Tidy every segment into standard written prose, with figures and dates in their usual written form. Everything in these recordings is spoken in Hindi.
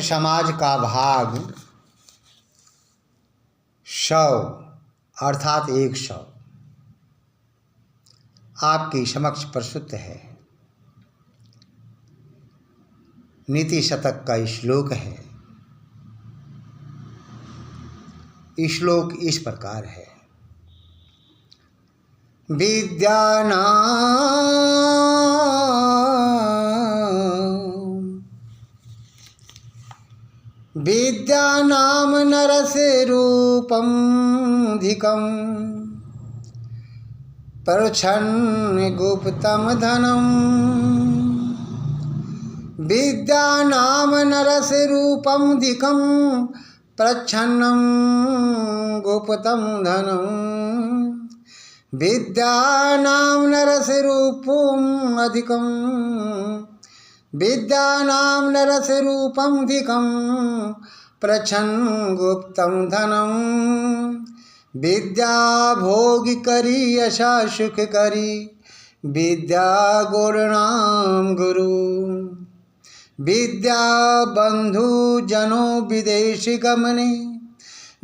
समाज का भाग शव अर्थात एक शव आपके समक्ष प्रस्तुत है। नीति शतक का श्लोक है। श्लोक इस प्रकार है। विद्यानाम नरसे रूपम धिकम प्रच्छन्न गुप्तम धनम। विद्यानाम नरसे रूपम धिकम प्रच्छन्नं गुप्तम धनम। विद्यानाम नरसे रूपम अधिकम विद्यानाम नरसे रूपम धिकम प्रच्छन्न गुप्तम धनम। विद्या भोग करी यशा सुख करी विद्या गुरुणाम गुरु। विद्या बंधु जनों विदेशी गमने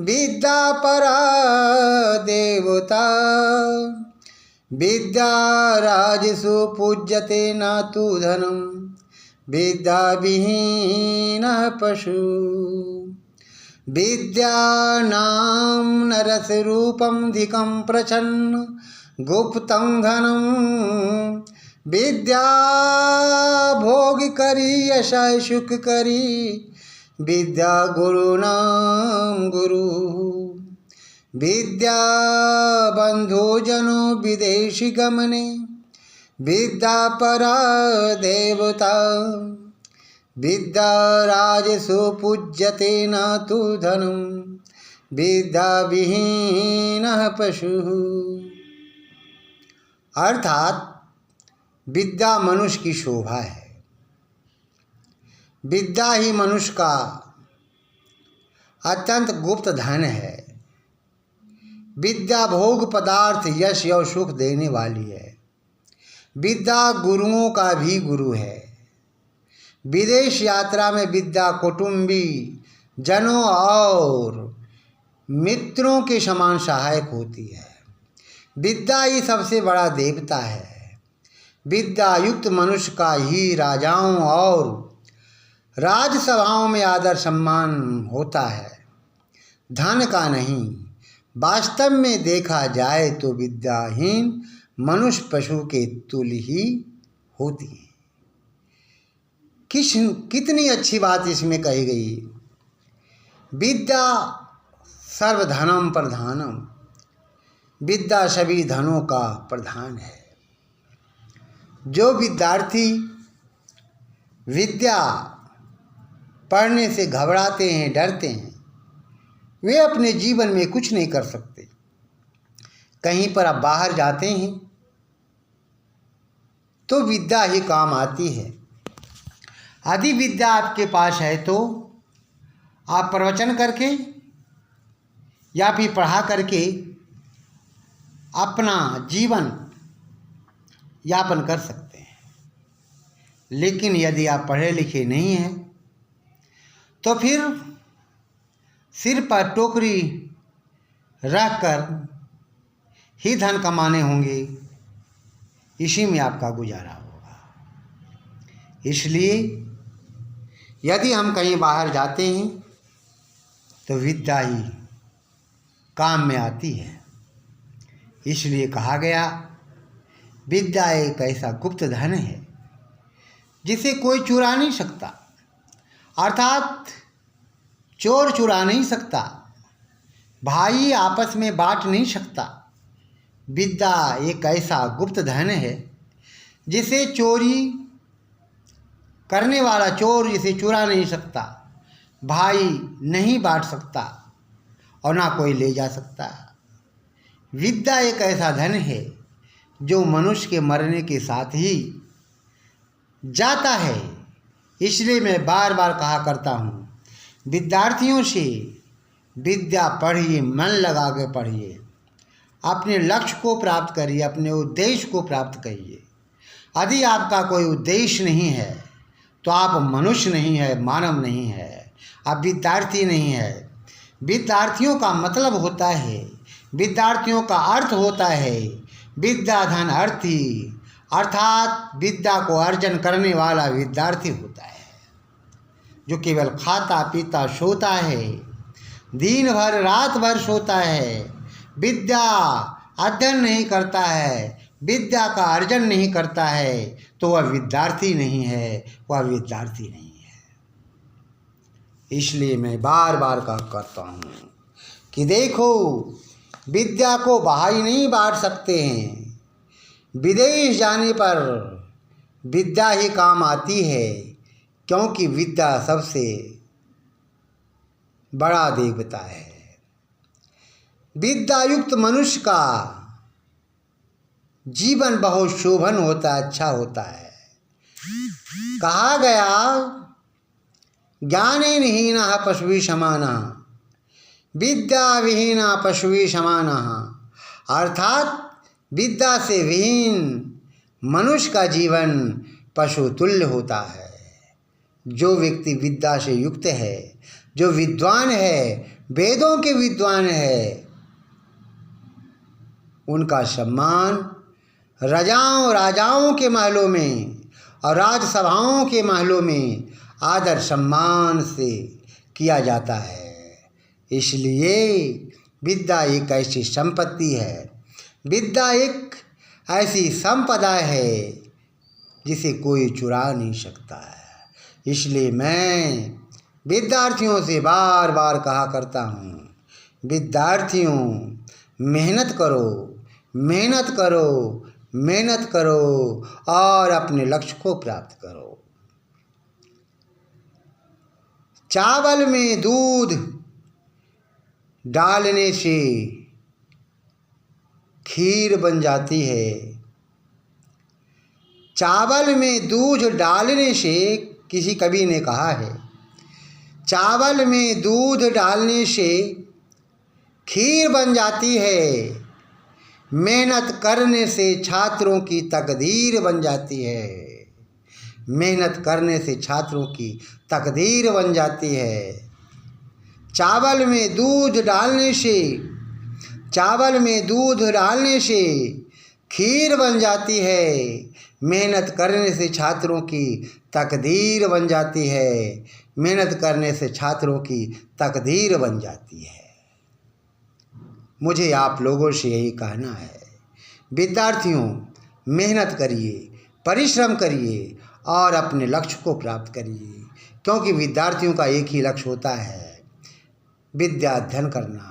विद्या परा देवता। विद्या राजसु पूज्यते न तु धनम विद्या विहीन पशु। विद्यानाम नरस रूपम धिकम प्रच्छन्न गुप्तम धनम। विद्या भोग करी यशा सुख करी विद्या गुरुणाम गुरु। विद्या बंधु जनों विदेशी गमने विद्या परा देवता। विद्या राजसु पूज्यते न तु धनम विद्या विहीन पशु। अर्थात विद्या मनुष्य की शोभा है। विद्या ही मनुष्य का अत्यंत गुप्त धन है। विद्या भोग पदार्थ यश और सुख देने वाली है। विद्या गुरुओं का भी गुरु है। विदेश यात्रा में विद्या कुटुंबी जनों और मित्रों के समान सहायक होती है। विद्या ही सबसे बड़ा देवता है। विद्या युक्त मनुष्य का ही राजाओं और राजसभाओं में आदर सम्मान होता है, धन का नहीं। वास्तव में देखा जाए तो विद्याहीन मनुष्य पशु के तुल्य ही होती है। कितनी अच्छी बात इसमें कही गई। विद्या सर्वधनम प्रधानम। विद्या सभी धनों का प्रधान है। जो विद्यार्थी विद्या पढ़ने से घबराते हैं, डरते हैं, वे अपने जीवन में कुछ नहीं कर सकते। कहीं पर आप बाहर जाते हैं तो विद्या ही काम आती है। यदि विद्या आपके पास है तो आप प्रवचन करके या फिर पढ़ा करके अपना जीवन यापन कर सकते हैं। लेकिन यदि आप पढ़े लिखे नहीं हैं तो फिर सिर पर टोकरी रख कर ही धन कमाने होंगे। इसी में आपका गुजारा होगा। इसलिए यदि हम कहीं बाहर जाते हैं तो विद्या ही काम में आती है। इसलिए कहा गया विद्या एक ऐसा गुप्त धन है जिसे कोई चुरा नहीं सकता। अर्थात चोर चुरा नहीं सकता, भाई आपस में बांट नहीं सकता। विद्या एक ऐसा गुप्त धन है जिसे चोरी करने वाला चोर जिसे चुरा नहीं सकता, भाई नहीं बांट सकता और ना कोई ले जा सकता। विद्या एक ऐसा धन है जो मनुष्य के मरने के साथ ही जाता है। इसलिए मैं बार बार कहा करता हूँ, विद्यार्थियों से विद्या पढ़िए, मन लगा के पढ़िए, अपने लक्ष्य को प्राप्त करिए, अपने उद्देश्य को प्राप्त करिए। यदि आपका कोई उद्देश्य नहीं है तो आप मनुष्य नहीं है, मानव नहीं है, आप विद्यार्थी नहीं है। विद्यार्थियों का मतलब होता है, विद्यार्थियों का अर्थ होता है विद्या धन अर्थी, अर्थात विद्या को अर्जन करने वाला विद्यार्थी होता है, जो केवल खाता पीता सोता है, दिन भर रात भर सोता है, विद्या अध्ययन नहीं करता है, विद्या का अर्जन नहीं करता है, तो वह विद्यार्थी नहीं है, वह विद्यार्थी नहीं है। इसलिए मैं बार बार करता हूँ कि देखो, विद्या को भाई नहीं बांट सकते हैं। विदेश जाने पर विद्या ही काम आती है, क्योंकि विद्या सबसे बड़ा देवता है। विद्यायुक्त मनुष्य का जीवन बहुत शोभन होता है, अच्छा होता है। कहा गया, ज्ञानेनहीनः पशुभिः समानः, विद्या विहीना पशुभिः समानः, अर्थात विद्या से विहीन मनुष्य का जीवन पशु तुल्य होता है। जो व्यक्ति विद्या से युक्त है, जो विद्वान है, वेदों के विद्वान है, उनका सम्मान राजाओं के महलों में और राजसभाओं के महलों में आदर सम्मान से किया जाता है। इसलिए विद्या एक ऐसी संपत्ति है, विद्या एक ऐसी संपदा है जिसे कोई चुरा नहीं सकता है। इसलिए मैं विद्यार्थियों से बार बार कहा करता हूँ, विद्यार्थियों मेहनत करो, मेहनत करो, मेहनत करो और अपने लक्ष्य को प्राप्त करो। चावल में दूध डालने से खीर बन जाती है, चावल में दूध डालने से, किसी कवि ने कहा है, चावल में दूध डालने से खीर बन जाती है, मेहनत करने से छात्रों की तकदीर बन जाती है, मेहनत करने से छात्रों की तकदीर बन जाती है। चावल में दूध डालने से, चावल में दूध डालने से खीर बन जाती है, मेहनत करने से छात्रों की तकदीर बन जाती है, मेहनत करने से छात्रों की तकदीर बन जाती है। मुझे आप लोगों से यही कहना है, विद्यार्थियों मेहनत करिए, परिश्रम करिए और अपने लक्ष्य को प्राप्त करिए, क्योंकि विद्यार्थियों का एक ही लक्ष्य होता है, विद्या अध्ययन करना।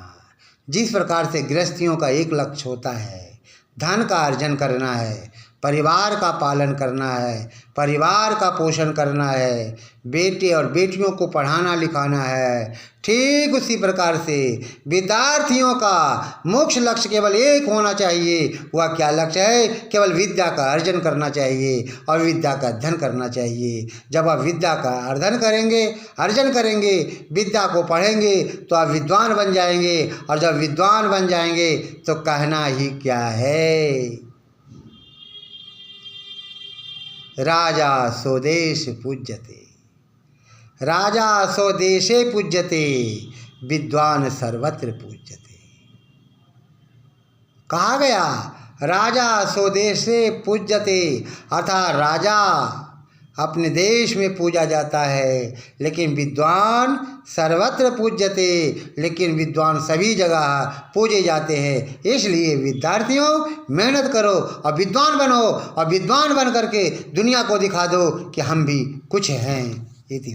जिस प्रकार से गृहस्थियों का एक लक्ष्य होता है, धन का अर्जन करना है, परिवार का पालन करना है, परिवार का पोषण करना है, बेटे और बेटियों को पढ़ाना लिखाना है, ठीक उसी प्रकार से विद्यार्थियों का मुख्य लक्ष्य केवल एक होना चाहिए। वह क्या लक्ष्य है? केवल विद्या का अर्जन करना चाहिए और विद्या का अध्ययन करना चाहिए। जब आप विद्या का अर्जन करेंगे, विद्या को पढ़ेंगे तो आप विद्वान बन जाएंगे, और जब विद्वान बन जाएंगे तो कहना ही क्या है, राजा स्वदेश पूज्यते, राजा स्वदेशे पूज्यते, विद्वान सर्वत्र पूज्यते। कहा गया राजा स्वदेशे पूज्यते, अर्थात राजा अपने देश में पूजा जाता है, लेकिन विद्वान सर्वत्र पूज्यते, लेकिन विद्वान सभी जगह पूजे जाते हैं। इसलिए विद्यार्थियों मेहनत करो और विद्वान बनो, और विद्वान बन करके दुनिया को दिखा दो कि हम भी कुछ हैं। इति